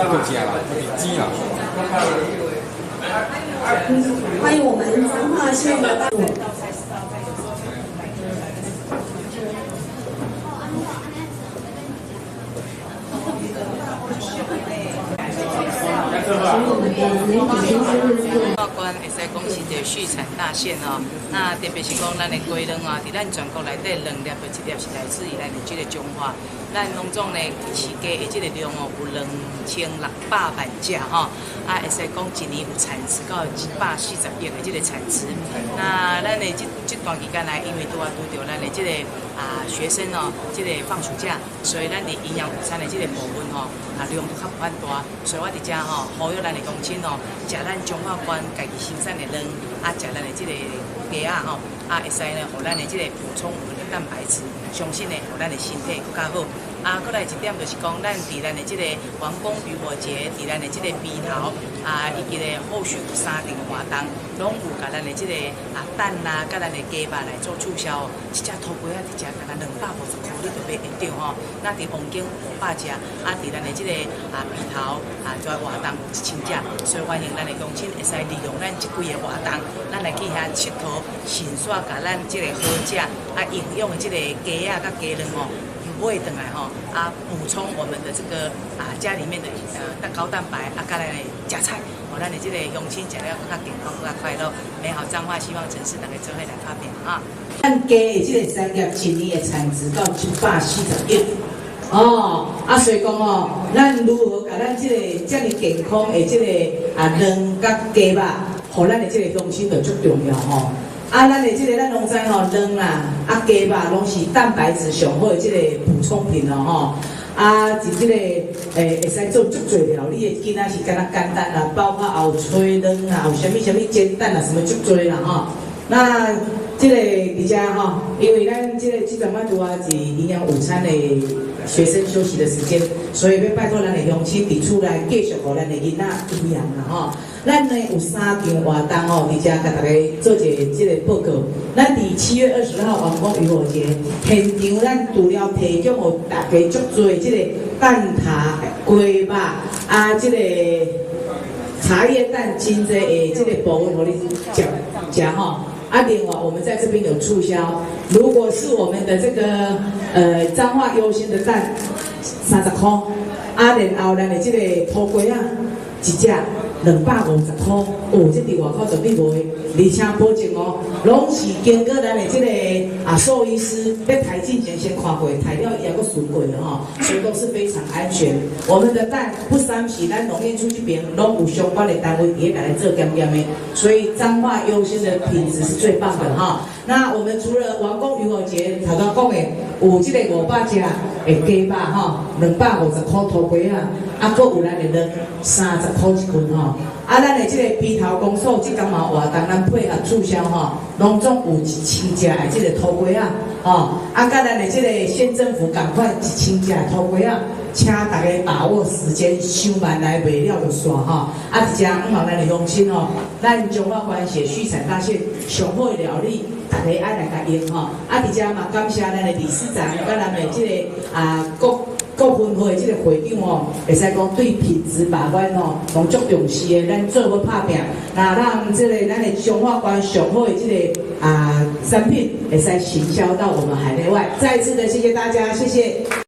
够食啦，钱啦。欢迎我们彰化县的。报关会使讲是一个畜产大县哦，那特别是讲咱的鸡卵啊，伫咱全国内底2粒到1粒是来自于咱的这个中华。咱农总呢饲鸡的这个量哦有2600万只吼，啊会使讲一年有产值到140亿的这个产值。那咱的这段期间来，因为拄到咱的这个学生哦，这个放暑假，所以咱的营养午餐的这个部分吼量都较无遐大，所以我伫遮吼呼吁咱的乡亲哦，食咱中华关家己生产的卵，食咱的这个鸡吼，会使呢，互咱的这个补充我们的蛋白质，相信呢，互咱的身体更加好。过来一点就是讲，咱伫咱的这个王公渔火节，伫咱的这个鼻头以及咧后续有3场活动，拢有甲咱的这个蛋啦，甲咱的鸡肉来做促销。一只土鸡伫遮甲咱250块，你就买会到吼。那伫王景500只，伫咱的这个鼻头做活动有1000只，所以欢迎咱的乡亲会使利用咱这几个活动，咱来去遐佚佗，顺续甲咱这个好食营养的这个鸡甲鸡卵吼。买回来吼，补充我们的这个家里面的高蛋白甲来食菜，咱的这个乡亲食了更加健康、更加快乐。美好彰化，希望城市大家做伙来发表咱鸡的这个产业一年的产值到140亿。所以讲咱如何把咱这个这么健康的这个卵甲鸡肉，互咱的这个乡亲就足重要咱的这个咱拢知卵啦，鸡肉拢是蛋白质上好的这个补充品是这个会使做足侪料理的，囡仔是敢若简单啦，包括后吹卵啦，有啥物煎蛋啦，什么足侪啦那这个伫遮因为咱这阵摆拄是营养午餐的学生休息的时间，所以要拜托咱的乡亲伫厝内继续互咱的囡仔营养啦咱呢有3场活动伫遮甲大家做一这个报告。咱伫7月20号王公渔火节现场，咱除了提供互大家足多这个蛋挞、鸡肉这个茶叶蛋、真济的这个部分，互你食另外我们在这边有促销，如果是我们的这个彰化优先的蛋30块，然后咱的这个土鸡一只250块，这伫外口绝对无的，而且保证拢是经过咱的这个兽医师在抬进前先看过，抬了伊也阁顺过的所以都是非常安全。我们的蛋不三皮，咱农业处这边拢有相关的单位也来做检验的，所以彰化优先的品质是最棒的那我们除了王公渔火节头刚讲的有这个500只的鸡肉250块土鸡阁有咱的卵30块一斤咱的这个鼻头公所这间嘛活动，咱配合促销拢总有1000只的这个土鸡甲咱的这个县政府赶快1000只的土鸡请大家把握时间，上万来卖了就煞伫遮咱的乡亲咱彰化关系畜产大县上好的料理，大家爱来甲用伫遮嘛感谢咱的理事长甲咱的这个各分会的这个会长会使讲对品质把关拢足重视的，咱做伙拍拼，那让这个咱的彰化关上好的这个产品会使行销到我们海内外。再一次的谢谢大家，谢谢。